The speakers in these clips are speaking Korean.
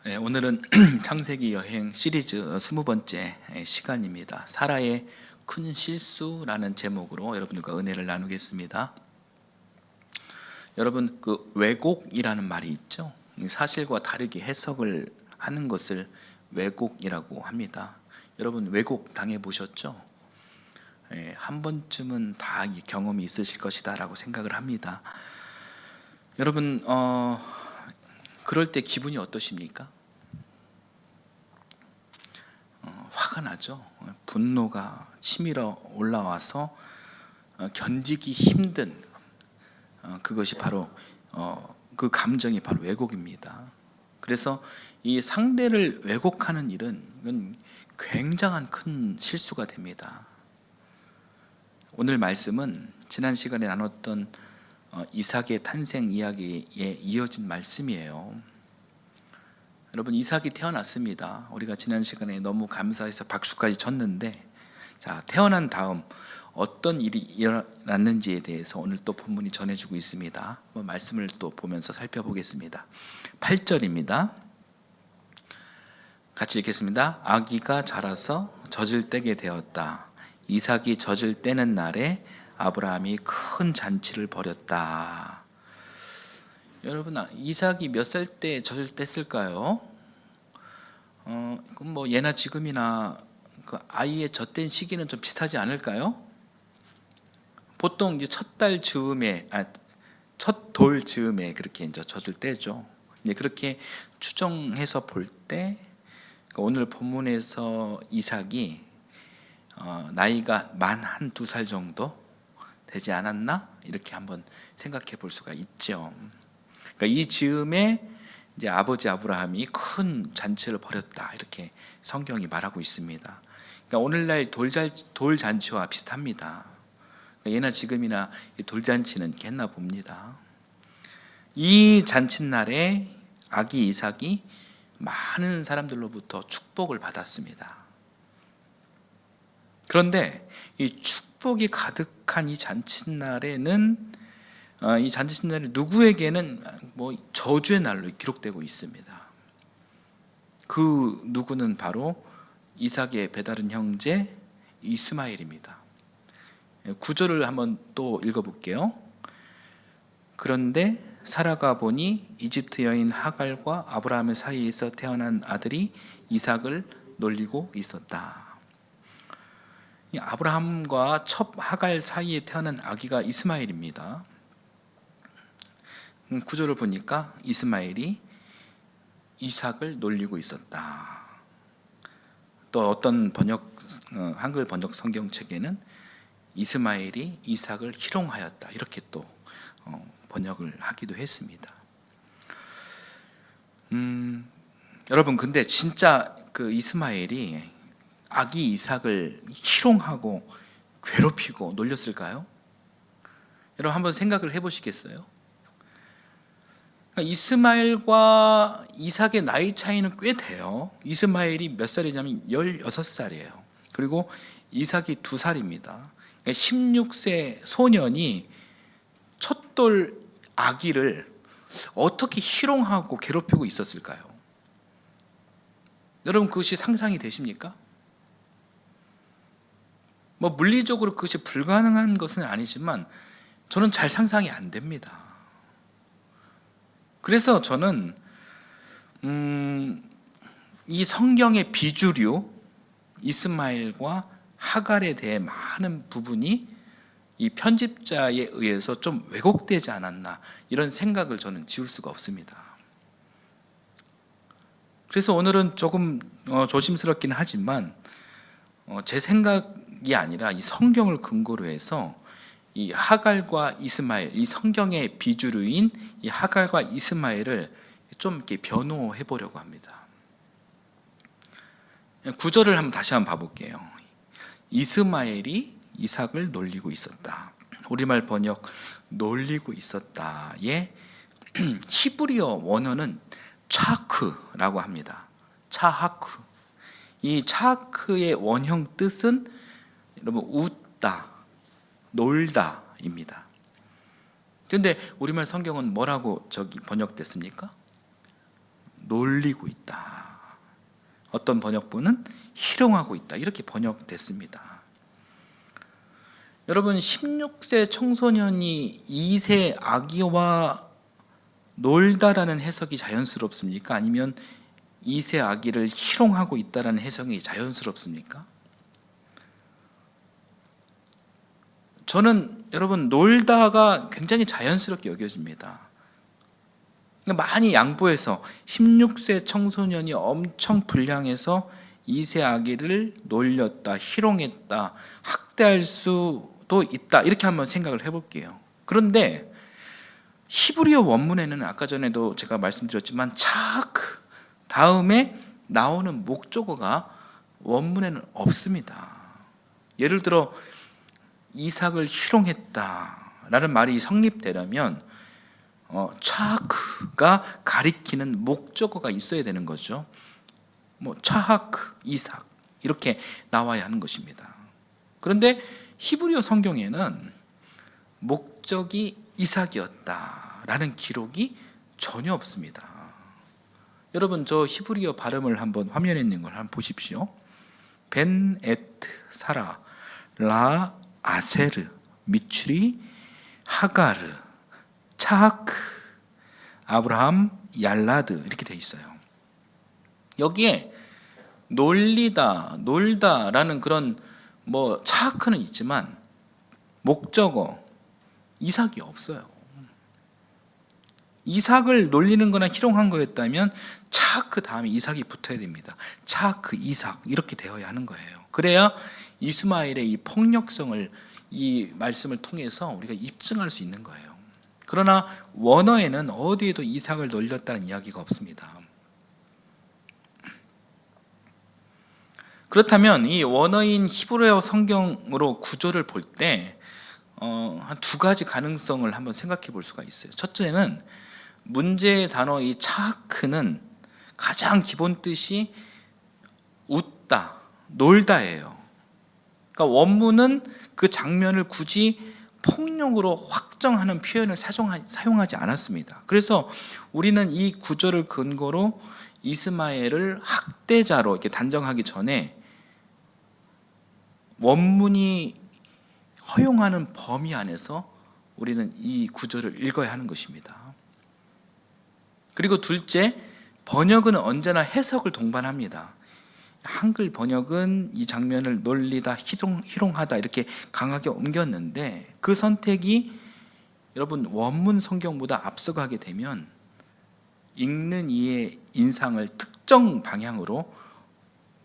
네, 오늘은 창세기 여행 시리즈 20번째 시간입니다. 사라의 큰 실수라는 제목으로 여러분들과 은혜를 나누겠습니다. 여러분, 그 왜곡이라는 말이 있죠. 사실과 다르게 해석을 하는 것을 왜곡이라고 합니다. 여러분, 왜곡 당해 보셨죠? 한 번쯤은 다 경험이 있으실 것이다라고 생각을 합니다. 여러분, 그럴 때 기분이 어떠십니까? 화가 나죠. 분노가 치밀어 올라와서 견디기 힘든 그것이 바로 그 감정이 바로 왜곡입니다. 그래서 이 상대를 왜곡하는 일은 이건 굉장한 큰 실수가 됩니다. 오늘 말씀은 지난 시간에 나눴던 이삭의 탄생 이야기에 이어진 말씀이에요. 여러분, 이삭이 태어났습니다. 우리가 지난 시간에 너무 감사해서 박수까지 쳤는데, 자, 태어난 다음 어떤 일이 일어났는지에 대해서 오늘 또 본문이 전해주고 있습니다. 말씀을 또 보면서 살펴보겠습니다. 8절입니다. 같이 읽겠습니다. 아기가 자라서 젖을 떼게 되었다. 이삭이 젖을 떼는 날에 아브라함이 큰 잔치를 벌였다. 여러분, 이삭이 몇 살 때 젖을 뗐을까요? 그럼 뭐 예나 지금이나 그 아이의 젖된 시기는 좀 비슷하지 않을까요? 보통 이제 첫 달 즈음에, 첫 돌 즈음에 그렇게 이제 젖을 떼죠. 이제 그렇게 추정해서 볼 때, 오늘 본문에서 이삭이 나이가 만 한 두 살 정도 되지 않았나? 이렇게 한번 생각해 볼 수가 있죠. 그러니까 이 즈음에 이제 아버지 아브라함이 큰 잔치를 벌였다, 이렇게 성경이 말하고 있습니다. 그러니까 오늘날 돌잔치와 비슷합니다. 그러니까 예나 지금이나 돌잔치는 이렇게 했나 봅니다. 이 잔칫날에 아기 이삭이 많은 사람들로부터 축복을 받았습니다. 그런데 이 축복이 가득한 이 잔칫날에는 이 잔치날이 누구에게는 뭐 저주의 날로 기록되고 있습니다. 그 누구는 바로 이삭의 배다른 형제 이스마엘입니다. 9절을 한번 또 읽어볼게요. 그런데 사라가 보니 이집트 여인 하갈과 아브라함의 사이에서 태어난 아들이 이삭을 놀리고 있었다. 아브라함과 첩 하갈 사이에 태어난 아기가 이스마엘입니다. 9절을 보니까 이스마엘이 이삭을 놀리고 있었다. 또 어떤 한글 번역 성경책에는 이스마엘이 이삭을 희롱하였다, 이렇게 또 번역을 하기도 했습니다. 여러분, 근데 진짜 그 이스마엘이 아기 이삭을 희롱하고 괴롭히고 놀렸을까요? 여러분, 한번 생각을 해보시겠어요? 이스마엘과 이삭의 나이 차이는 꽤 돼요. 이스마엘이 몇 살이냐면 16살이에요. 그리고 이삭이 2살입니다. 16세 소년이 첫돌 아기를 어떻게 희롱하고 괴롭히고 있었을까요? 여러분, 그것이 상상이 되십니까? 뭐 물리적으로 그것이 불가능한 것은 아니지만 저는 잘 상상이 안 됩니다. 그래서 저는 이 성경의 비주류 이스마엘과 하갈에 대해 많은 부분이 이 편집자에 의해서 좀 왜곡되지 않았나, 이런 생각을 저는 지울 수가 없습니다. 그래서 오늘은 조금 조심스럽긴 하지만 제 생각이 아니라 이 성경을 근거로 해서 이 하갈과 이스마엘, 이 성경의 비주류인 이 하갈과 이스마엘을 좀 이렇게 변호해 보려고 합니다. 9절을 한번 다시 한번 봐볼게요. 이스마엘이 이삭을 놀리고 있었다. 우리말 번역 놀리고 있었다의 히브리어 원어는 차크라고 합니다. 차하크. 이 차하크의 원형 뜻은 여러분 웃다, 놀다입니다. 그런데 우리말 성경은 뭐라고 번역됐습니까? 놀리고 있다. 어떤 번역본은 희롱하고 있다. 이렇게 번역됐습니다. 여러분, 16세 청소년이 2세 아기와 놀다라는 해석이 자연스럽습니까? 아니면 2세 아기를 희롱하고 있다라는 해석이 자연스럽습니까? 저는 여러분 놀다가 굉장히 자연스럽게 여겨집니다. 많이 양보해서 16세 청소년이 엄청 불량해서 2세 아기를 놀렸다, 희롱했다, 학대할 수도 있다, 이렇게 한번 생각을 해볼게요. 그런데 히브리어 원문에는 아까 전에도 제가 말씀드렸지만 차크 다음에 나오는 목적어가 원문에는 없습니다. 예를 들어 이삭을 희롱했다라는 말이 성립되려면 차크가 가리키는 목적어가 있어야 되는 거죠. 차하크, 이삭 이렇게 나와야 하는 것입니다. 그런데 히브리어 성경에는 목적이 이삭이었다라는 기록이 전혀 없습니다. 여러분, 저 히브리어 발음을 한번 화면에 있는 걸 한번 보십시오. 벤 에트 사라 라 아세르 미추리 하가르 차하크 아브라함 얄라드 이렇게 돼 있어요. 여기에 놀리다, 놀다라는 그런 차하크는 있지만 목적어 이삭이 없어요. 이삭을 놀리는 거나 희롱한 거였다면 차하크 다음에 이삭이 붙어야 됩니다. 차하크, 이삭 이렇게 되어야 하는 거예요. 그래야 이스마엘의 이 폭력성을 이 말씀을 통해서 우리가 입증할 수 있는 거예요. 그러나 원어에는 어디에도 이삭을 놀렸다는 이야기가 없습니다. 그렇다면 이 원어인 히브리어 성경으로 구조를 볼 때 한 두 가지 가능성을 한번 생각해 볼 수가 있어요. 첫째는 문제의 단어 이 차하크는 가장 기본 뜻이 웃다, 놀다예요. 그러니까 원문은 그 장면을 굳이 폭력으로 확정하는 표현을 사용하지 않았습니다. 그래서 우리는 이 구절을 근거로 이스마엘을 학대자로 이렇게 단정하기 전에 원문이 허용하는 범위 안에서 우리는 이 구절을 읽어야 하는 것입니다. 그리고 둘째, 번역은 언제나 해석을 동반합니다. 한글 번역은 이 장면을 놀리다, 희롱하다 이렇게 강하게 옮겼는데 그 선택이 여러분 원문 성경보다 앞서가게 되면 읽는 이의 인상을 특정 방향으로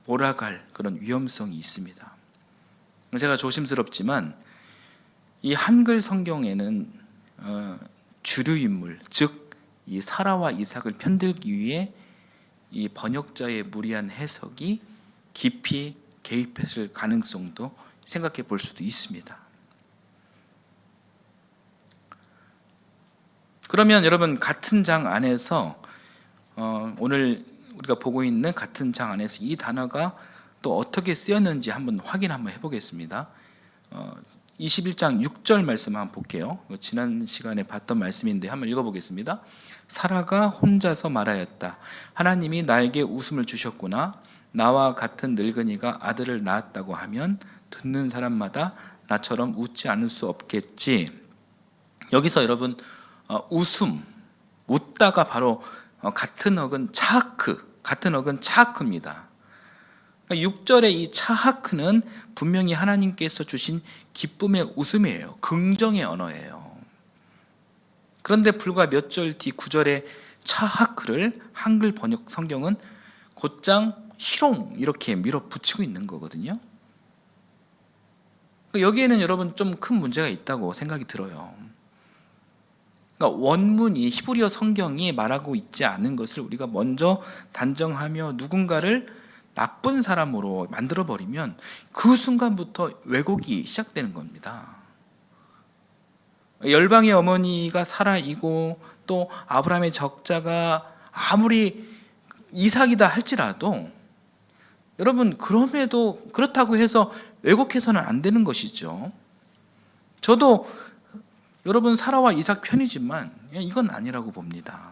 몰아갈 그런 위험성이 있습니다. 제가 조심스럽지만 이 한글 성경에는 주류 인물, 즉 이 사라와 이삭을 편들기 위해 이 번역자의 무리한 해석이 깊이 개입했을 가능성도 생각해 볼 수도 있습니다. 그러면 여러분 같은 장 안에서 오늘 우리가 보고 있는 같은 장 안에서 이 단어가 또 어떻게 쓰였는지 한번 확인 한번 해보겠습니다. 21장 6절 말씀 한번 볼게요. 지난 시간에 봤던 말씀인데 한번 읽어보겠습니다. 사라가 혼자서 말하였다. 하나님이 나에게 웃음을 주셨구나. 나와 같은 늙은이가 아들을 낳았다고 하면 듣는 사람마다 나처럼 웃지 않을 수 없겠지. 여기서 여러분 웃음, 웃다가 바로 같은 어근 차하크, 같은 어근 차하크입니다. 6절의 이 차하크는 분명히 하나님께서 주신 기쁨의 웃음이에요. 긍정의 언어예요. 그런데 불과 몇 절 뒤 9절의 차하크를 한글 번역 성경은 곧장 희롱 이렇게 밀어붙이고 있는 거거든요. 여기에는 여러분 좀 큰 문제가 있다고 생각이 들어요. 그러니까 원문이 히브리어 성경이 말하고 있지 않은 것을 우리가 먼저 단정하며 누군가를 나쁜 사람으로 만들어버리면 그 순간부터 왜곡이 시작되는 겁니다. 열방의 어머니가 사라이고 또 아브라함의 적자가 아무리 이삭이다 할지라도 여러분 그럼에도 그렇다고 해서 왜곡해서는 안 되는 것이죠. 저도 여러분 사라와 이삭 편이지만 이건 아니라고 봅니다.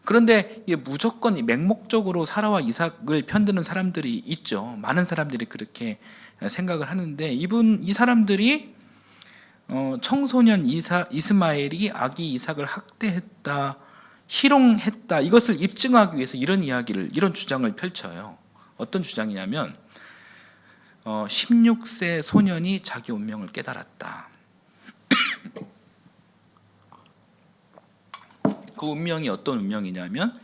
그런데 이게 무조건 맹목적으로 사라와 이삭을 편드는 사람들이 있죠. 많은 사람들이 그렇게 생각을 하는데 이 사람들이 청소년 이스마엘이 아기 이삭을 학대했다, 희롱했다, 이것을 입증하기 위해서 이런 주장을 펼쳐요. 어떤 주장이냐면 16세 소년이 자기 운명을 깨달았다. 그 운명이 어떤 운명이냐면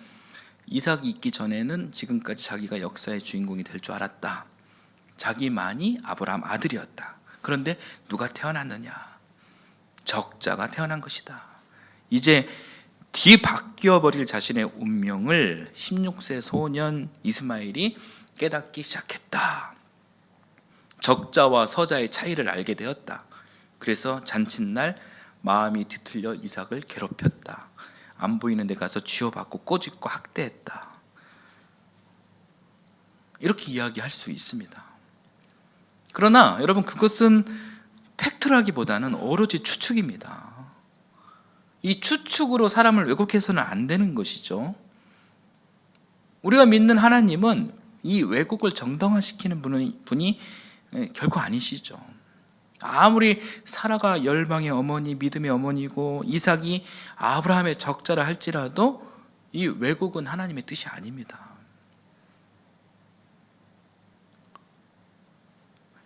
이삭이 있기 전에는 지금까지 자기가 역사의 주인공이 될 줄 알았다. 자기만이 아브라함 아들이었다. 그런데 누가 태어났느냐? 적자가 태어난 것이다. 이제 뒤바뀌어 버릴 자신의 운명을 16세 소년 이스마엘이 깨닫기 시작했다. 적자와 서자의 차이를 알게 되었다. 그래서 잔칫날 마음이 뒤틀려 이삭을 괴롭혔다. 안 보이는 데 가서 쥐어받고 꼬집고 학대했다. 이렇게 이야기할 수 있습니다. 그러나 여러분, 그것은 팩트라기보다는 오로지 추측입니다. 이 추측으로 사람을 왜곡해서는 안 되는 것이죠. 우리가 믿는 하나님은 이 왜곡을 정당화시키는 분이 결코 아니시죠. 아무리 사라가 열방의 어머니, 믿음의 어머니고 이삭이 아브라함의 적자라 할지라도 이 왜곡은 하나님의 뜻이 아닙니다.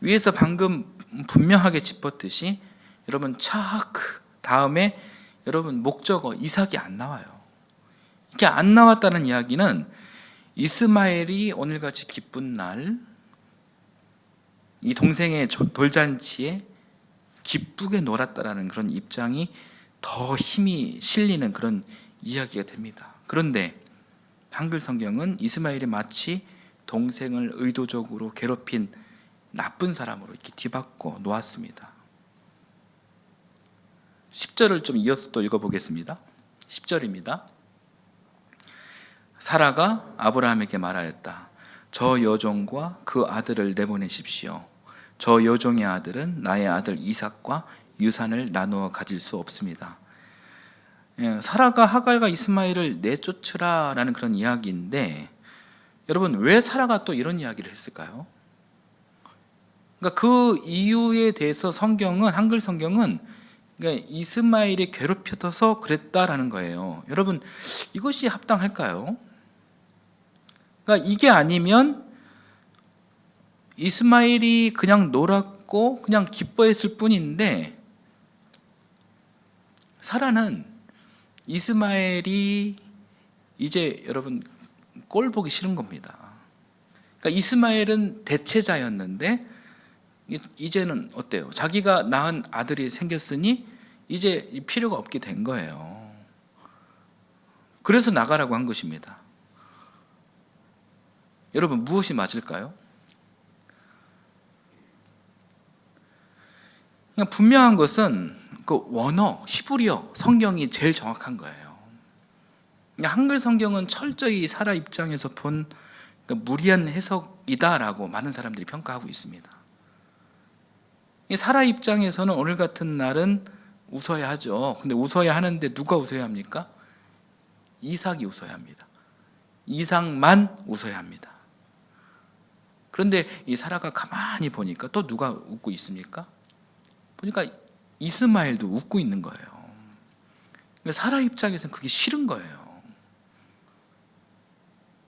위에서 방금 분명하게 짚었듯이 여러분 차크 다음에 여러분 목적어 이삭이 안 나와요. 이게 안 나왔다는 이야기는 이스마엘이 오늘같이 기쁜 날 이 동생의 돌잔치에 기쁘게 놀았다라는 그런 입장이 더 힘이 실리는 그런 이야기가 됩니다. 그런데 한글 성경은 이스마엘이 마치 동생을 의도적으로 괴롭힌 나쁜 사람으로 이렇게 뒤바꿔 놓았습니다. 10절을 좀 이어서 또 읽어보겠습니다. 10절입니다. 사라가 아브라함에게 말하였다. 저 여종과 그 아들을 내보내십시오. 저 여종의 아들은 나의 아들 이삭과 유산을 나누어 가질 수 없습니다. 사라가 하갈과 이스마엘을 내쫓으라라는 그런 이야기인데, 여러분 왜 사라가 또 이런 이야기를 했을까요? 그러니까 그 이유에 대해서 한글 성경은 그러니까 이스마엘이 괴롭혀서 그랬다라는 거예요. 여러분 이것이 합당할까요? 그러니까 이게 아니면 이스마엘이 그냥 놀았고 그냥 기뻐했을 뿐인데, 사라는 이스마엘이 이제 여러분 꼴 보기 싫은 겁니다. 그러니까 이스마엘은 대체자였는데 이제는 어때요? 자기가 낳은 아들이 생겼으니 이제 필요가 없게 된 거예요. 그래서 나가라고 한 것입니다. 여러분 무엇이 맞을까요? 그냥 분명한 것은 그 원어, 히브리어 성경이 제일 정확한 거예요. 한글 성경은 철저히 사라 입장에서 본 무리한 해석이다라고 많은 사람들이 평가하고 있습니다. 사라 입장에서는 오늘 같은 날은 웃어야 하죠. 근데 웃어야 하는데 누가 웃어야 합니까? 이삭이 웃어야 합니다. 이삭만 웃어야 합니다. 그런데 이 사라가 가만히 보니까 또 누가 웃고 있습니까? 보니까 이스마엘도 웃고 있는 거예요. 사라 입장에서는 그게 싫은 거예요.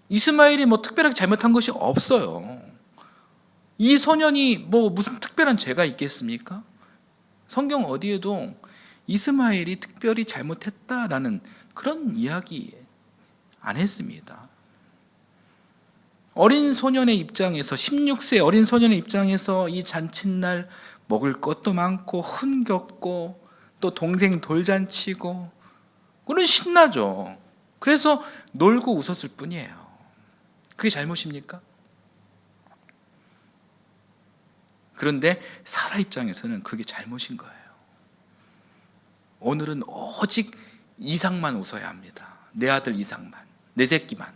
이스마엘이 뭐 특별하게 잘못한 것이 없어요. 이 소년이 뭐 무슨 특별한 죄가 있겠습니까? 성경 어디에도 이스마엘이 특별히 잘못했다라는 그런 이야기 안 했습니다. 어린 소년의 입장에서 16세 어린 소년의 입장에서 이 잔칫날 먹을 것도 많고 흥겹고 또 동생 돌잔치고 그는 신나죠. 그래서 놀고 웃었을 뿐이에요. 그게 잘못입니까? 그런데 사라 입장에서는 그게 잘못인 거예요. 오늘은 오직 이삭만 웃어야 합니다. 내 아들 이삭만, 내 새끼만.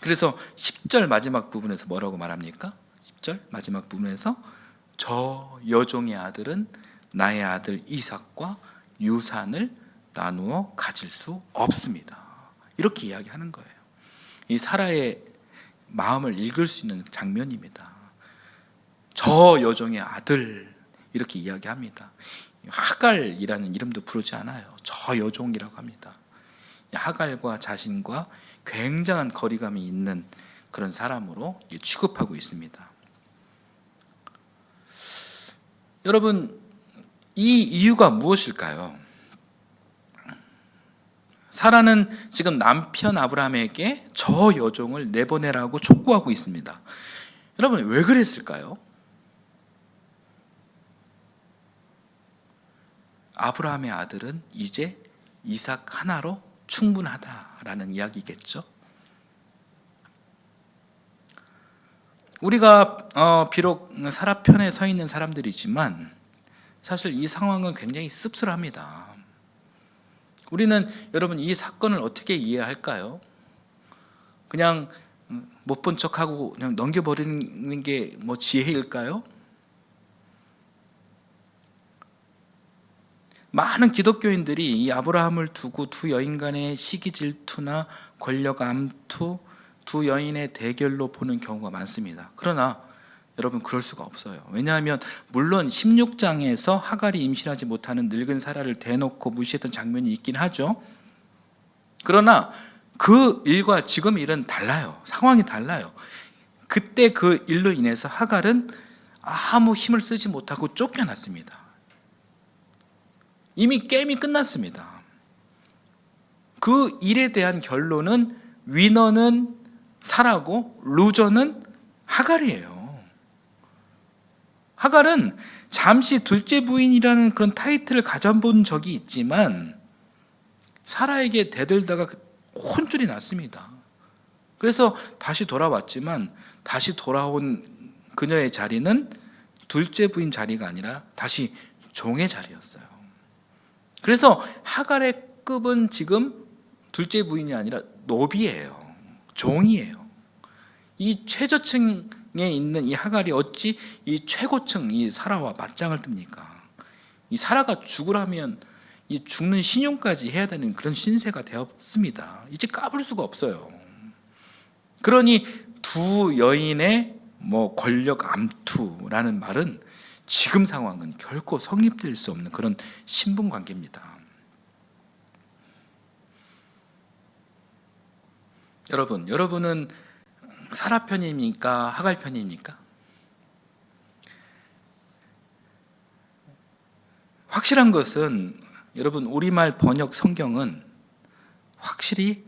그래서 10절 마지막 부분에서 뭐라고 말합니까? 10절 마지막 부분에서 저 여종의 아들은 나의 아들 이삭과 유산을 나누어 가질 수 없습니다. 이렇게 이야기하는 거예요. 이 사라의 마음을 읽을 수 있는 장면입니다. 저 여종의 아들 이렇게 이야기합니다. 하갈이라는 이름도 부르지 않아요. 저 여종이라고 합니다. 하갈과 자신과 굉장한 거리감이 있는 그런 사람으로 취급하고 있습니다. 여러분, 이 이유가 무엇일까요? 사라는 지금 남편 아브라함에게 저 여종을 내보내라고 촉구하고 있습니다. 여러분, 왜 그랬을까요? 아브라함의 아들은 이제 이삭 하나로 충분하다라는 이야기겠죠. 우리가 비록 사라 편에 서 있는 사람들이지만 사실 이 상황은 굉장히 씁쓸합니다. 우리는 여러분 이 사건을 어떻게 이해할까요? 그냥 못 본 척하고 그냥 넘겨버리는 게 뭐 지혜일까요? 많은 기독교인들이 이 아브라함을 두고 두 여인 간의 시기 질투나 권력 암투, 두 여인의 대결로 보는 경우가 많습니다. 그러나 여러분 그럴 수가 없어요. 왜냐하면 물론 16장에서 하갈이 임신하지 못하는 늙은 사라를 대놓고 무시했던 장면이 있긴 하죠. 그러나 그 일과 지금 일은 달라요. 상황이 달라요. 그때 그 일로 인해서 하갈은 아무 힘을 쓰지 못하고 쫓겨났습니다. 이미 게임이 끝났습니다. 그 일에 대한 결론은 위너는 사라고 루저는 하갈이에요. 하갈은 잠시 둘째 부인이라는 그런 타이틀을 가져본 적이 있지만 사라에게 대들다가 혼쭐이 났습니다. 그래서 다시 돌아왔지만 다시 돌아온 그녀의 자리는 둘째 부인 자리가 아니라 다시 종의 자리였어요. 그래서 하갈의 급은 지금 둘째 부인이 아니라 노비예요. 종이에요. 이 최저층에 있는 이 하갈이 어찌 이 최고층 이 사라와 맞짱을 뜹니까? 이 사라가 죽으라면 이 죽는 신용까지 해야 되는 그런 신세가 되었습니다. 이제 까불 수가 없어요. 그러니 두 여인의 권력 암투라는 말은 지금 상황은 결코 성립될 수 없는 그런 신분 관계입니다. 여러분은 사라 편입니까? 하갈 편입니까? 확실한 것은 여러분 우리말 번역 성경은 확실히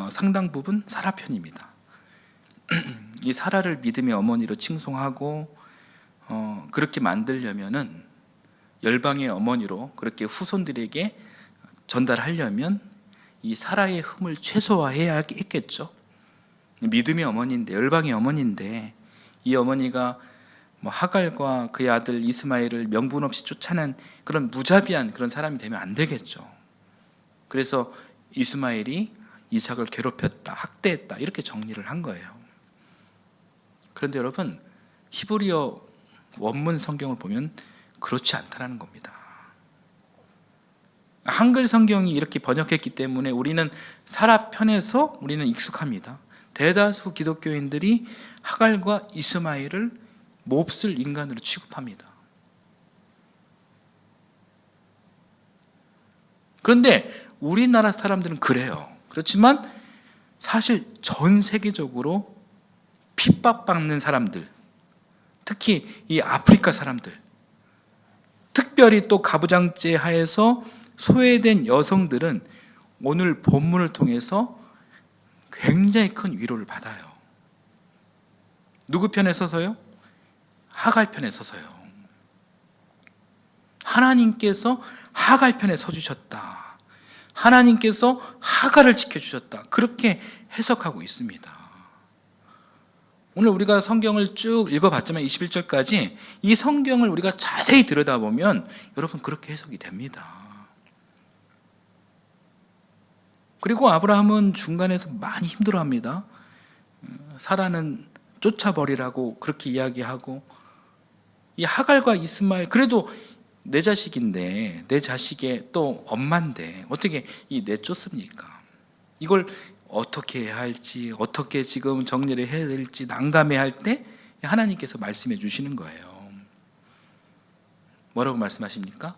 상당 부분 사라 편입니다. 이 사라를 믿음의 어머니로 칭송하고 그렇게 만들려면은 열방의 어머니로 그렇게 후손들에게 전달하려면 이 사라의 흠을 최소화해야 했겠죠. 믿음의 어머니인데 열방의 어머니인데 이 어머니가 하갈과 그의 아들 이스마엘을 명분 없이 쫓아낸 그런 무자비한 그런 사람이 되면 안 되겠죠. 그래서 이스마엘이 이삭을 괴롭혔다, 학대했다 이렇게 정리를 한 거예요. 그런데 여러분 히브리어 원문 성경을 보면 그렇지 않다는 겁니다. 한글 성경이 이렇게 번역했기 때문에 우리는 사라 편에서 우리는 익숙합니다. 대다수 기독교인들이 하갈과 이스마엘을 몹쓸 인간으로 취급합니다. 그런데 우리나라 사람들은 그래요. 그렇지만 사실 전 세계적으로 핍박받는 사람들, 특히 이 아프리카 사람들, 특별히 또 가부장제 하에서 소외된 여성들은 오늘 본문을 통해서 굉장히 큰 위로를 받아요. 누구 편에 서서요? 하갈 편에 서서요. 하나님께서 하갈 편에 서주셨다. 하나님께서 하갈을 지켜주셨다. 그렇게 해석하고 있습니다. 오늘 우리가 성경을 쭉 읽어봤지만 21절까지 이 성경을 우리가 자세히 들여다보면 여러분 그렇게 해석이 됩니다. 그리고 아브라함은 중간에서 많이 힘들어합니다. 사라는 쫓아버리라고 그렇게 이야기하고 이 하갈과 이스마엘 그래도 내 자식인데, 내 자식의 또 엄마인데 어떻게 이 내쫓습니까? 이걸 어떻게 해야 할지, 어떻게 지금 정리를 해야 될지 난감해할 때 하나님께서 말씀해 주시는 거예요. 뭐라고 말씀하십니까?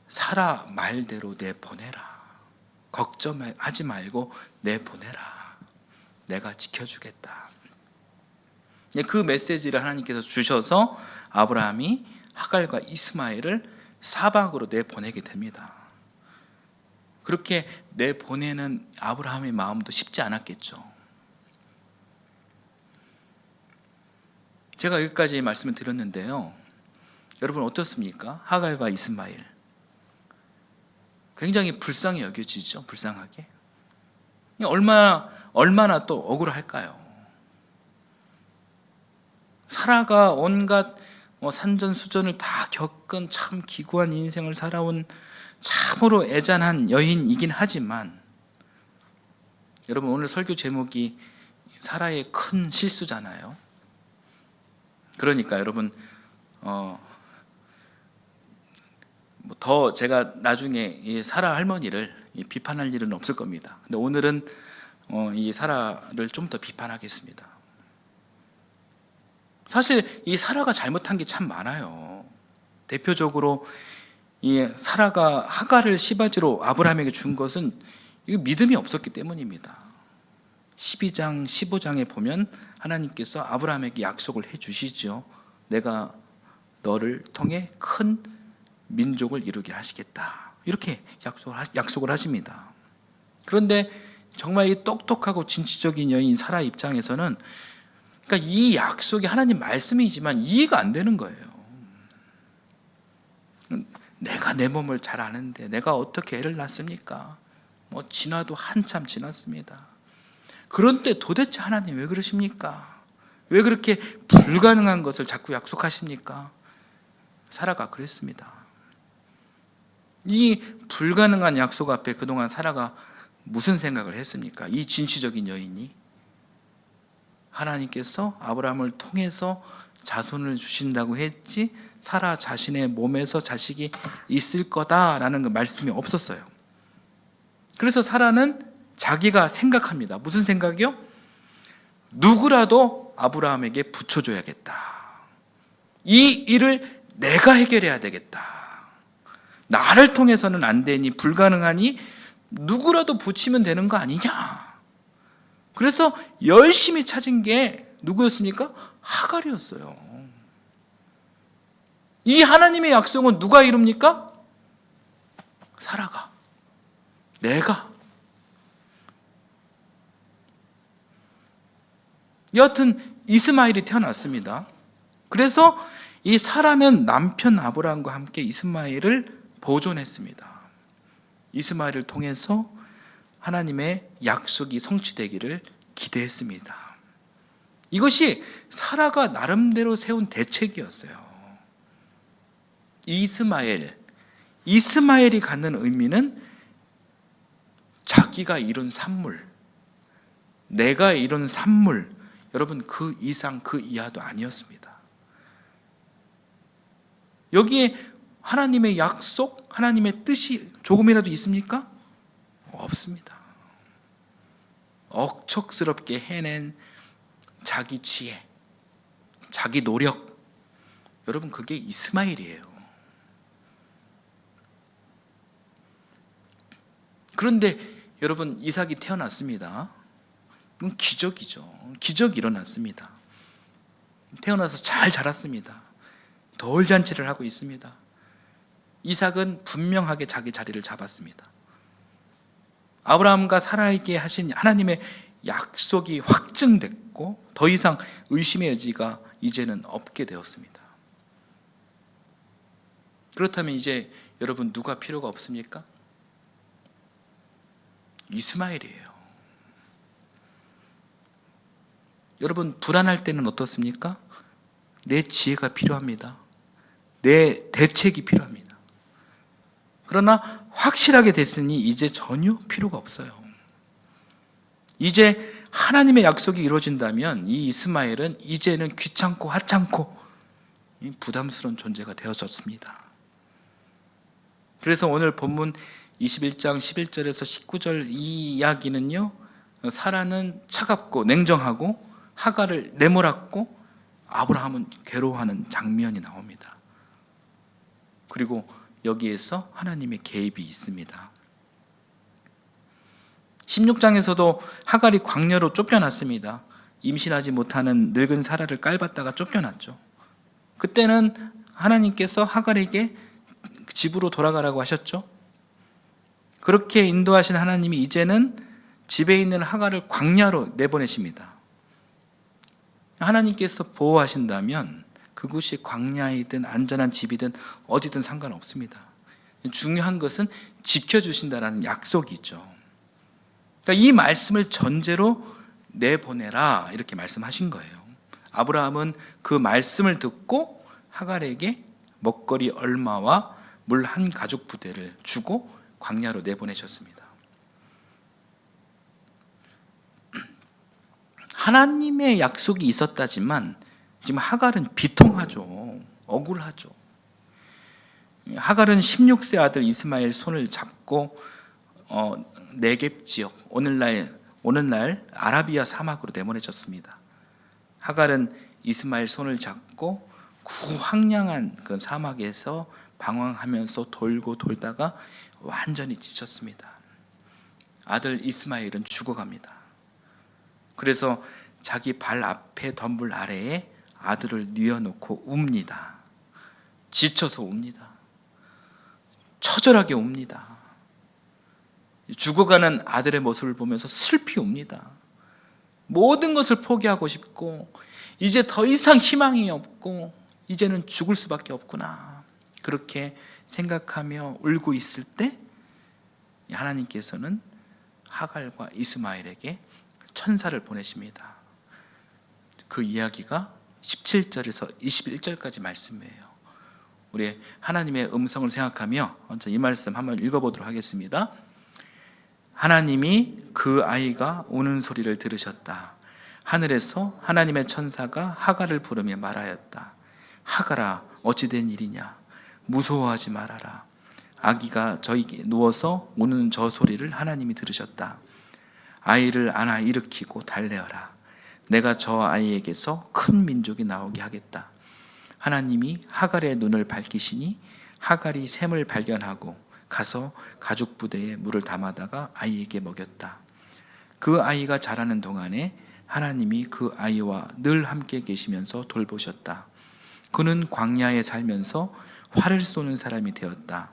사라 말대로 내보내라. 걱정하지 말고 내보내라. 내가 지켜주겠다. 그 메시지를 하나님께서 주셔서 아브라함이 하갈과 이스마엘을 사방으로 내보내게 됩니다. 그렇게 내보내는 아브라함의 마음도 쉽지 않았겠죠. 제가 여기까지 말씀을 드렸는데요, 여러분 어떻습니까? 하갈과 이스마엘 굉장히 불쌍히 여겨지죠. 불쌍하게. 얼마나 또 억울할까요? 사라가 온갖 산전수전을 다 겪은 참 기구한 인생을 살아온 참으로 애잔한 여인이긴 하지만, 여러분 오늘 설교 제목이 사라의 큰 실수잖아요. 그러니까 여러분 더 제가 나중에 이 사라 할머니를 비판할 일은 없을 겁니다. 근데 오늘은 이 사라를 좀 더 비판하겠습니다. 사실 이 사라가 잘못한 게 참 많아요. 대표적으로 이 사라가 하갈을 시바지로 아브라함에게 준 것은 이거 믿음이 없었기 때문입니다. 12장, 15장에 보면 하나님께서 아브라함에게 약속을 해 주시죠. 내가 너를 통해 큰 민족을 이루게 하시겠다. 이렇게 약속을 하십니다. 그런데 정말 이 똑똑하고 진취적인 여인 사라 입장에서는, 그러니까 이 약속이 하나님 말씀이지만 이해가 안 되는 거예요. 내가 내 몸을 잘 아는데 내가 어떻게 애를 낳습니까? 지나도 한참 지났습니다. 그런데 도대체 하나님 왜 그러십니까? 왜 그렇게 불가능한 것을 자꾸 약속하십니까? 사라가 그랬습니다. 이 불가능한 약속 앞에 그동안 사라가 무슨 생각을 했습니까? 이 진취적인 여인이 하나님께서 아브라함을 통해서 자손을 주신다고 했지 사라 자신의 몸에서 자식이 있을 거다라는 그 말씀이 없었어요. 그래서 사라는 자기가 생각합니다. 무슨 생각이요? 누구라도 아브라함에게 붙여줘야겠다. 이 일을 내가 해결해야 되겠다. 나를 통해서는 안 되니, 불가능하니 누구라도 붙이면 되는 거 아니냐. 그래서 열심히 찾은 게 누구였습니까? 하갈이었어요. 이 하나님의 약속은 누가 이룹니까? 사라가, 내가. 여하튼 이스마엘이 태어났습니다. 그래서 이 사라는 남편 아브라함과 함께 이스마엘을 보존했습니다. 이스마엘을 통해서 하나님의 약속이 성취되기를 기대했습니다. 이것이 사라가 나름대로 세운 대책이었어요. 이스마엘이 갖는 의미는 자기가 이룬 산물, 내가 이룬 산물, 여러분 그 이상 그 이하도 아니었습니다. 여기에 하나님의 약속, 하나님의 뜻이 조금이라도 있습니까? 없습니다. 억척스럽게 해낸 자기 지혜, 자기 노력, 여러분 그게 이스마엘이에요. 그런데 여러분 이삭이 태어났습니다. 그건 기적이죠. 기적이 일어났습니다. 태어나서 잘 자랐습니다. 돌잔치를 하고 있습니다. 이삭은 분명하게 자기 자리를 잡았습니다. 아브라함과 사라에게 하신 하나님의 약속이 확증됐고 더 이상 의심의 여지가 이제는 없게 되었습니다. 그렇다면 이제 여러분 누가 필요가 없습니까? 이스마엘이에요. 여러분 불안할 때는 어떻습니까? 내 지혜가 필요합니다. 내 대책이 필요합니다. 그러나 확실하게 됐으니 이제 전혀 필요가 없어요. 이제 하나님의 약속이 이루어진다면 이 이스마엘은 이제는 귀찮고 하찮고 부담스러운 존재가 되어졌습니다. 그래서 오늘 본문 21장 11절에서 19절 이 이야기는요, 사라는 차갑고 냉정하고 하갈을 내몰았고 아브라함은 괴로워하는 장면이 나옵니다. 그리고 여기에서 하나님의 개입이 있습니다. 16장에서도 하갈이 광야로 쫓겨났습니다. 임신하지 못하는 늙은 사라를 깔봤다가 쫓겨났죠. 그때는 하나님께서 하갈에게 집으로 돌아가라고 하셨죠. 그렇게 인도하신 하나님이 이제는 집에 있는 하갈을 광야로 내보내십니다. 하나님께서 보호하신다면 그곳이 광야이든 안전한 집이든 어디든 상관없습니다. 중요한 것은 지켜주신다는 약속이죠. 그러니까 이 말씀을 전제로 내보내라 이렇게 말씀하신 거예요. 아브라함은 그 말씀을 듣고 하갈에게 먹거리 얼마와 물 한 가죽 부대를 주고 광야로 내보내셨습니다. 하나님의 약속이 있었다지만 지금 하갈은 비통하죠. 억울하죠. 하갈은 16세 아들 이스마엘 손을 잡고 네겝 지역, 오늘날 아라비아 사막으로 내보내졌습니다. 하갈은 이스마엘 손을 잡고 구황량한 그런 사막에서 방황하면서 돌고 돌다가 완전히 지쳤습니다. 아들 이스마엘은 죽어갑니다. 그래서 자기 발 앞에 덤불 아래에 아들을 뉘어놓고 웁니다. 지쳐서 웁니다. 처절하게 웁니다. 죽어가는 아들의 모습을 보면서 슬피 웁니다. 모든 것을 포기하고 싶고 이제 더 이상 희망이 없고 이제는 죽을 수밖에 없구나, 그렇게 생각하며 울고 있을 때 하나님께서는 하갈과 이스마엘에게 천사를 보내십니다. 그 이야기가 17절에서 21절까지 말씀이에요. 우리 하나님의 음성을 생각하며 이 말씀 한번 읽어보도록 하겠습니다. 하나님이 그 아이가 우는 소리를 들으셨다. 하늘에서 하나님의 천사가 하갈을 부르며 말하였다. 하갈아, 어찌 된 일이냐? 무서워하지 말아라. 아기가 저에게 누워서 우는 저 소리를 하나님이 들으셨다. 아이를 안아 일으키고 달래어라. 내가 저 아이에게서 큰 민족이 나오게 하겠다. 하나님이 하갈의 눈을 밝히시니 하갈이 샘을 발견하고 가서 가죽 부대에 물을 담아다가 아이에게 먹였다. 그 아이가 자라는 동안에 하나님이 그 아이와 늘 함께 계시면서 돌보셨다. 그는 광야에 살면서 활을 쏘는 사람이 되었다.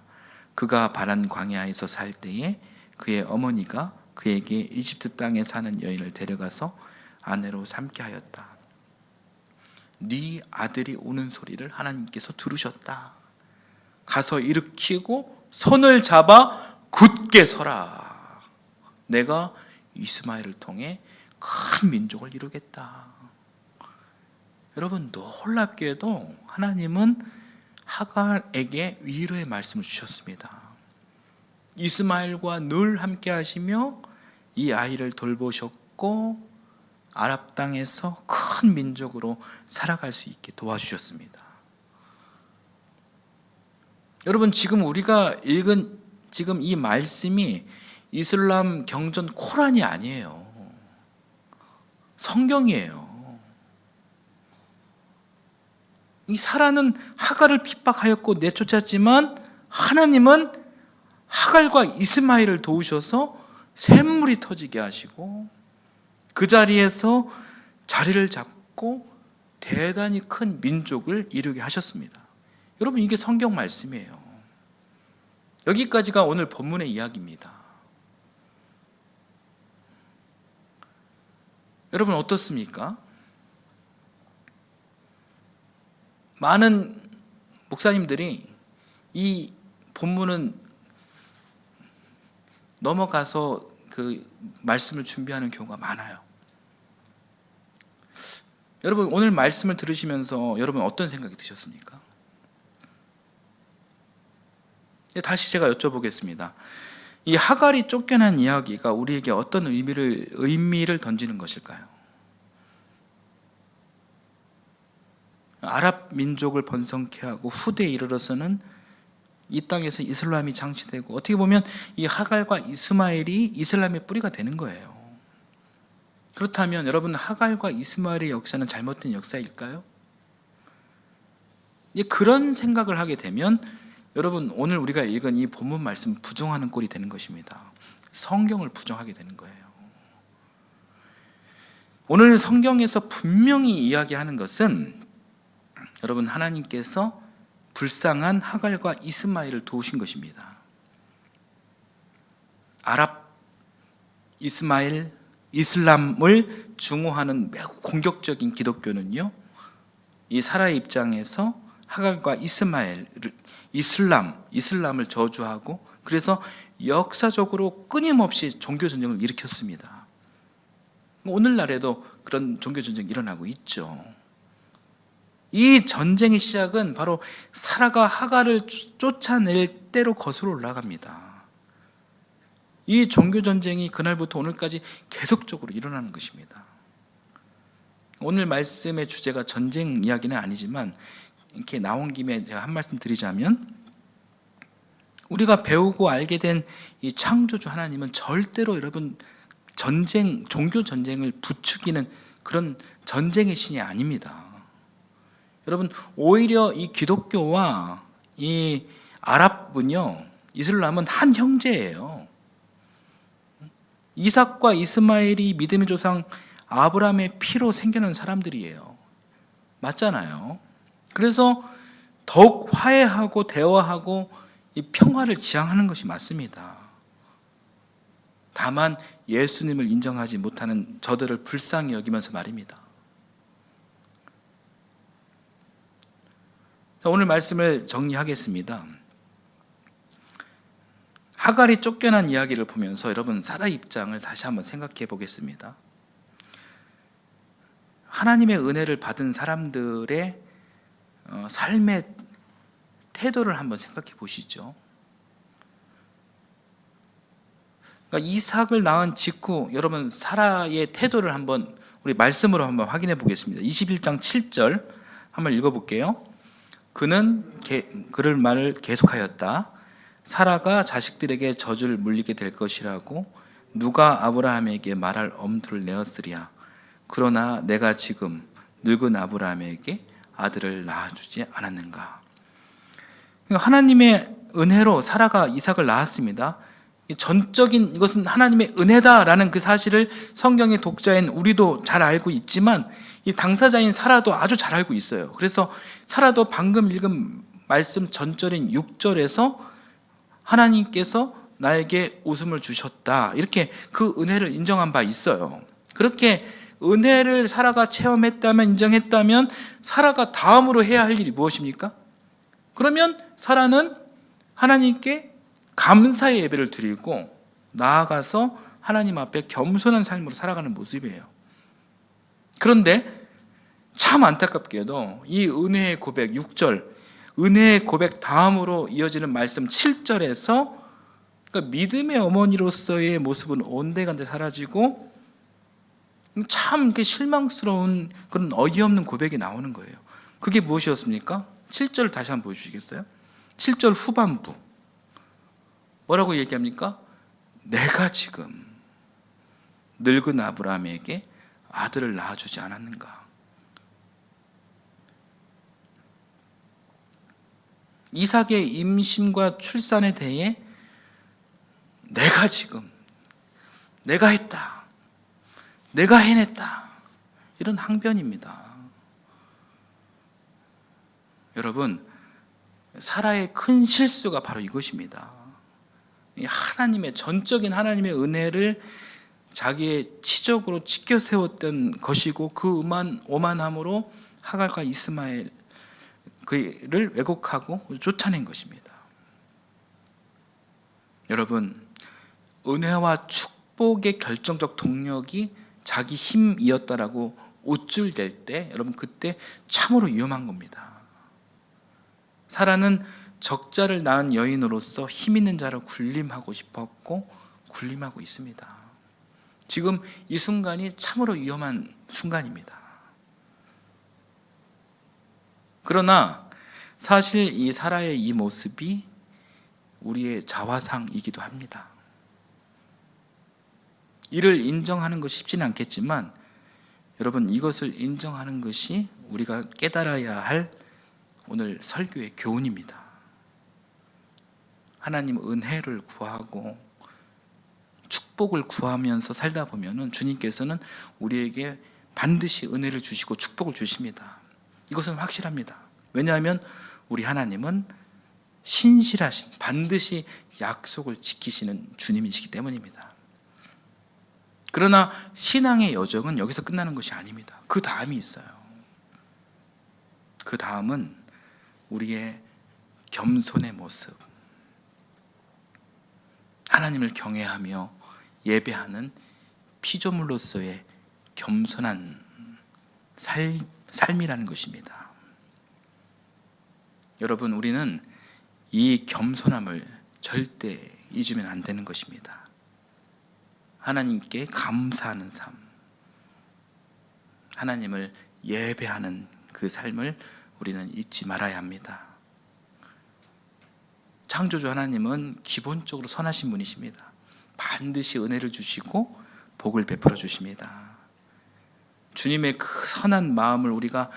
그가 바란 광야에서 살 때에 그의 어머니가 그에게 이집트 땅에 사는 여인을 데려가서 아내로 삼게 하였다. 네 아들이 우는 소리를 하나님께서 들으셨다. 가서 일으키고 손을 잡아 굳게 서라. 내가 이스마엘을 통해 큰 민족을 이루겠다. 여러분, 놀랍게도 하나님은 하갈에게 위로의 말씀을 주셨습니다. 이스마엘과 늘 함께 하시며 이 아이를 돌보셨고 아랍 땅에서 큰 민족으로 살아갈 수 있게 도와주셨습니다. 여러분, 지금 우리가 읽은 지금 이 말씀이 이슬람 경전 코란이 아니에요. 성경이에요. 이 사라는 하갈을 핍박하였고 내쫓았지만 하나님은 하갈과 이스마엘을 도우셔서 샘물이 터지게 하시고 그 자리에서 자리를 잡고 대단히 큰 민족을 이루게 하셨습니다. 여러분, 이게 성경 말씀이에요. 여기까지가 오늘 본문의 이야기입니다. 여러분, 어떻습니까? 많은 목사님들이 이 본문은 넘어가서 그 말씀을 준비하는 경우가 많아요. 여러분, 오늘 말씀을 들으시면서 여러분 어떤 생각이 드셨습니까? 다시 제가 여쭤보겠습니다. 이 하갈이 쫓겨난 이야기가 우리에게 어떤 의미를 던지는 것일까요? 아랍 민족을 번성케 하고 후대에 이르러서는 이 땅에서 이슬람이 장치되고, 어떻게 보면 이 하갈과 이스마엘이 이슬람의 뿌리가 되는 거예요. 그렇다면 여러분, 하갈과 이스마엘의 역사는 잘못된 역사일까요? 그런 생각을 하게 되면 여러분, 오늘 우리가 읽은 이 본문 말씀 부정하는 꼴이 되는 것입니다. 성경을 부정하게 되는 거예요. 오늘 성경에서 분명히 이야기하는 것은 여러분, 하나님께서 불쌍한 하갈과 이스마엘을 도우신 것입니다. 아랍, 이스마엘, 이슬람을 중호하는 매우 공격적인 기독교는요, 이 사라의 입장에서 하갈과 이슬람을 저주하고, 그래서 역사적으로 끊임없이 종교 전쟁을 일으켰습니다. 오늘날에도 그런 종교 전쟁이 일어나고 있죠. 이 전쟁의 시작은 바로 사라가 하갈을 쫓아낼 때로 거슬러 올라갑니다. 이 종교 전쟁이 그날부터 오늘까지 계속적으로 일어나는 것입니다. 오늘 말씀의 주제가 전쟁 이야기는 아니지만, 이렇게 나온 김에 제가 한 말씀 드리자면, 우리가 배우고 알게 된 이 창조주 하나님은 절대로 여러분 종교 전쟁을 부추기는 그런 전쟁의 신이 아닙니다. 여러분, 오히려 이 기독교와 이 아랍은요, 이슬람은 한 형제예요. 이삭과 이스마엘이 믿음의 조상 아브라함의 피로 생겨난 사람들이에요. 맞잖아요. 그래서 더욱 화해하고 대화하고 이 평화를 지향하는 것이 맞습니다. 다만 예수님을 인정하지 못하는 저들을 불쌍히 여기면서 말입니다. 자, 오늘 말씀을 정리하겠습니다. 하갈이 쫓겨난 이야기를 보면서 여러분, 사라 입장을 다시 한번 생각해 보겠습니다. 하나님의 은혜를 받은 사람들의 삶의 태도를 한번 생각해 보시죠. 그러니까 이삭을 낳은 직후 여러분, 사라의 태도를 한번 우리 말씀으로 한번 확인해 보겠습니다. 21장 7절 한번 읽어볼게요. 그는 그럴 말을 계속하였다. 사라가 자식들에게 저주를 물리게 될 것이라고 누가 아브라함에게 말할 엄두를 내었으랴. 그러나 내가 지금 늙은 아브라함에게 아들을 낳아주지 않았는가. 하나님의 은혜로 사라가 이삭을 낳았습니다. 전적인 이것은 하나님의 은혜다라는 그 사실을 성경의 독자인 우리도 잘 알고 있지만, 이 당사자인 사라도 아주 잘 알고 있어요. 그래서 사라도 방금 읽은 말씀 전절인 6절에서 하나님께서 나에게 웃음을 주셨다, 이렇게 그 은혜를 인정한 바 있어요. 그렇게 은혜를 사라가 체험했다면, 인정했다면, 사라가 다음으로 해야 할 일이 무엇입니까? 그러면 사라는 하나님께 감사의 예배를 드리고 나아가서 하나님 앞에 겸손한 삶으로 살아가는 모습이에요. 그런데 참 안타깝게도 이 은혜의 고백 6절, 은혜의 고백 다음으로 이어지는 말씀 7절에서 그러니까 믿음의 어머니로서의 모습은 온데간데 사라지고 참 실망스러운 그런 어이없는 고백이 나오는 거예요. 그게 무엇이었습니까? 7절 다시 한번 보여주시겠어요? 7절 후반부 뭐라고 얘기합니까? 내가 지금 늙은 아브라함에게 아들을 낳아주지 않았는가. 이삭의 임신과 출산에 대해 내가 지금 내가 했다, 내가 해냈다, 이런 항변입니다. 여러분, 사라의 큰 실수가 바로 이것입니다. 하나님의 전적인 하나님의 은혜를 자기의 치적으로 치켜 세웠던 것이고, 그 오만함으로 하갈과 이스마엘 그를 왜곡하고 쫓아낸 것입니다. 여러분, 은혜와 축복의 결정적 동력이 자기 힘이었다라고 우쭐댈 때, 여러분 그때 참으로 위험한 겁니다. 사라는 적자를 낳은 여인으로서 힘 있는 자를 군림하고 싶었고 군림하고 있습니다. 지금 이 순간이 참으로 위험한 순간입니다. 그러나 사실 이 사라의 이 모습이 우리의 자화상이기도 합니다. 이를 인정하는 것이 쉽지는 않겠지만 여러분, 이것을 인정하는 것이 우리가 깨달아야 할 오늘 설교의 교훈입니다. 하나님 은혜를 구하고 축복을 구하면서 살다 보면은 주님께서는 우리에게 반드시 은혜를 주시고 축복을 주십니다. 이것은 확실합니다. 왜냐하면 우리 하나님은 신실하신, 반드시 약속을 지키시는 주님이시기 때문입니다. 그러나 신앙의 여정은 여기서 끝나는 것이 아닙니다. 그 다음이 있어요. 그 다음은 우리의 겸손의 모습, 하나님을 경외하며 예배하는 피조물로서의 겸손한 삶이라는 것입니다. 여러분, 우리는 이 겸손함을 절대 잊으면 안 되는 것입니다. 하나님께 감사하는 삶, 하나님을 예배하는 그 삶을 우리는 잊지 말아야 합니다. 창조주 하나님은 기본적으로 선하신 분이십니다. 반드시 은혜를 주시고 복을 베풀어 주십니다. 주님의 그 선한 마음을 우리가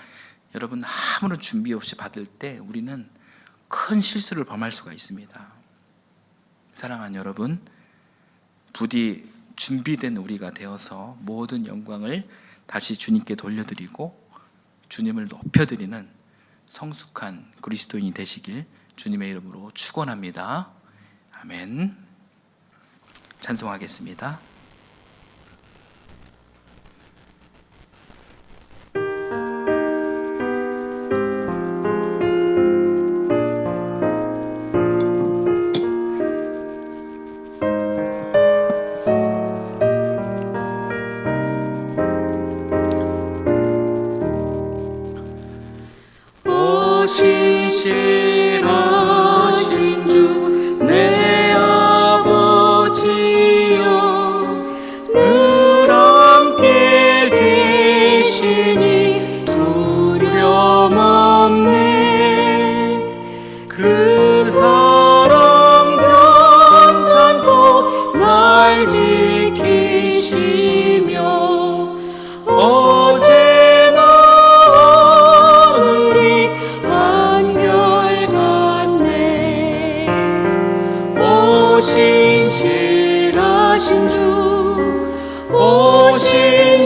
여러분 아무런 준비 없이 받을 때 우리는 큰 실수를 범할 수가 있습니다. 사랑하는 여러분, 부디 준비된 우리가 되어서 모든 영광을 다시 주님께 돌려드리고 주님을 높여드리는 성숙한 그리스도인이 되시길 주님의 이름으로 축원합니다. 아멘. 찬송하겠습니다. 신실하신 주 내 아버지여, 늘 함께 계시니 두려움 없네. 그 사랑 변찮고 날 지키시며 어제나 오늘이 한결같네. 오 신실하신 주, 오 신실하신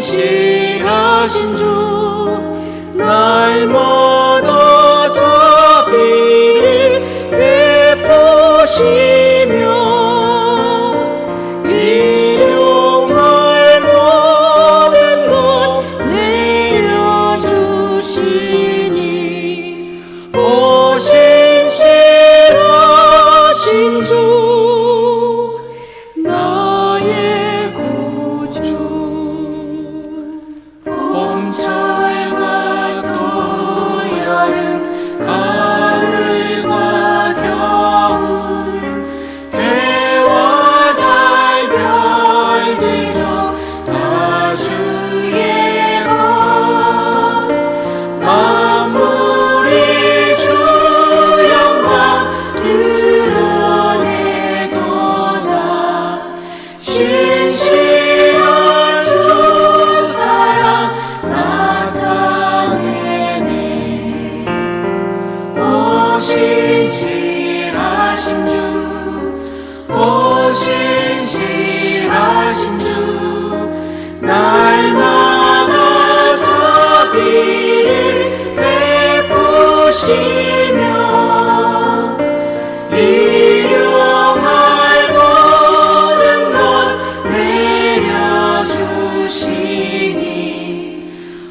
주, 날마다 자비를 베푸시며 일용할 모든 것 내려주시니 오 신실하신 주 나의 구주. 봄철과 또 여름, 가을과 겨울, 해와 달 별들도 다 주의 것. 만물이 주 영광 드러내도다. 신실한 주 사랑 나타내네. 오 신실하신 주, 오 신실하신 주, 날마다 자비를 베푸시며 일용할 모든 것 내려주시니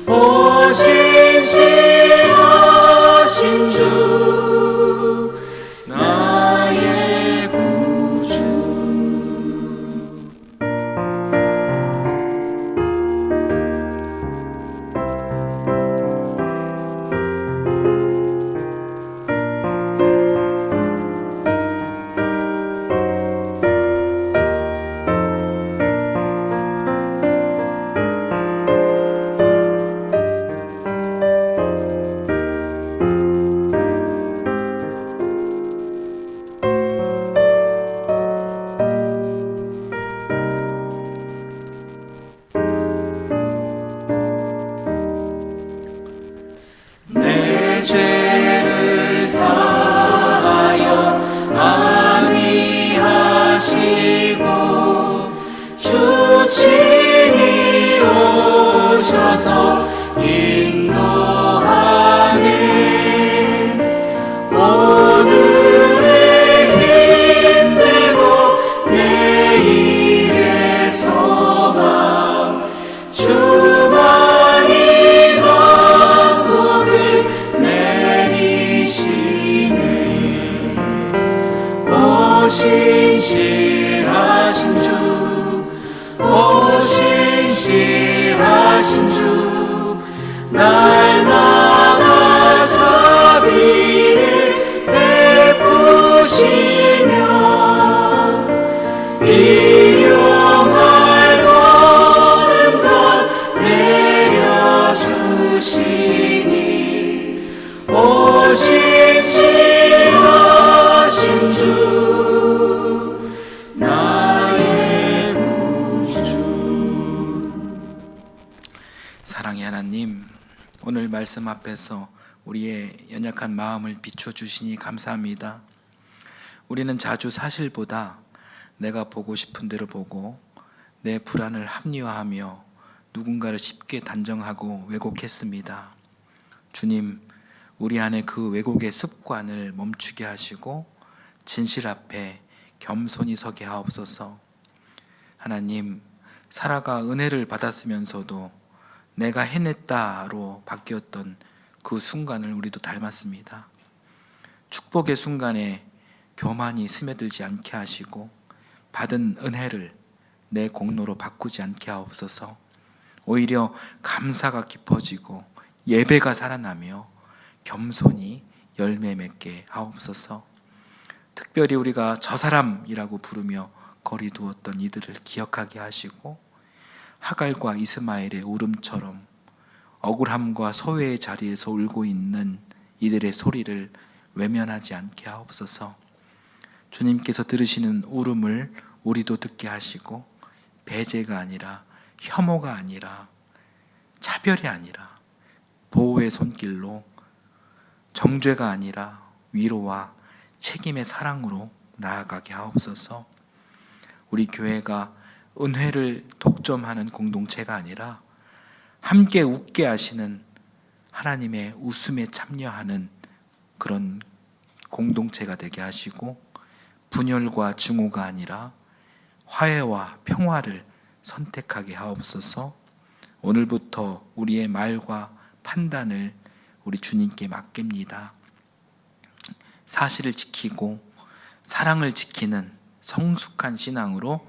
오 신실하신 주 나의 구주. 신실하신 주, 오 신실하신 주, 날마다 자비를 베푸시며 일용할 모든 것 내려주시니 오 신실하신 주, 나의 구주. 사랑의 하나님, 오늘 말씀 앞에서 우리의 연약한 마음을 비춰주시니 감사합니다. 우리는 자주 사실보다 내가 보고 싶은 대로 보고 내 불안을 합리화하며 누군가를 쉽게 단정하고 왜곡했습니다. 주님, 우리 안에 그 왜곡의 습관을 멈추게 하시고 진실 앞에 겸손히 서게 하옵소서. 하나님, 사라가 은혜를 받았으면서도 내가 해냈다로 바뀌었던 그 순간을 우리도 닮았습니다. 축복의 순간에 교만이 스며들지 않게 하시고 받은 은혜를 내 공로로 바꾸지 않게 하옵소서. 오히려 감사가 깊어지고 예배가 살아나며 겸손히 열매 맺게 하옵소서. 특별히 우리가 저 사람이라고 부르며 거리 두었던 이들을 기억하게 하시고 하갈과 이스마엘의 울음처럼 억울함과 소외의 자리에서 울고 있는 이들의 소리를 외면하지 않게 하옵소서. 주님께서 들으시는 울음을 우리도 듣게 하시고 배제가 아니라 혐오가 아니라 차별이 아니라 보호의 손길로 정죄가 아니라 위로와 책임의 사랑으로 나아가게 하옵소서. 우리 교회가 은혜를 독점하는 공동체가 아니라 함께 웃게 하시는 하나님의 웃음에 참여하는 그런 공동체가 되게 하시고 분열과 증오가 아니라 화해와 평화를 선택하게 하옵소서. 오늘부터 우리의 말과 판단을 우리 주님께 맡깁니다. 사실을 지키고 사랑을 지키는 성숙한 신앙으로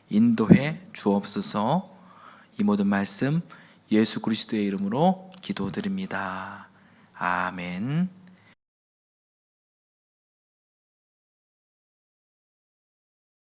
인도해 주옵소서. 이 모든 말씀 예수 그리스도의 이름으로 기도드립니다. 아멘.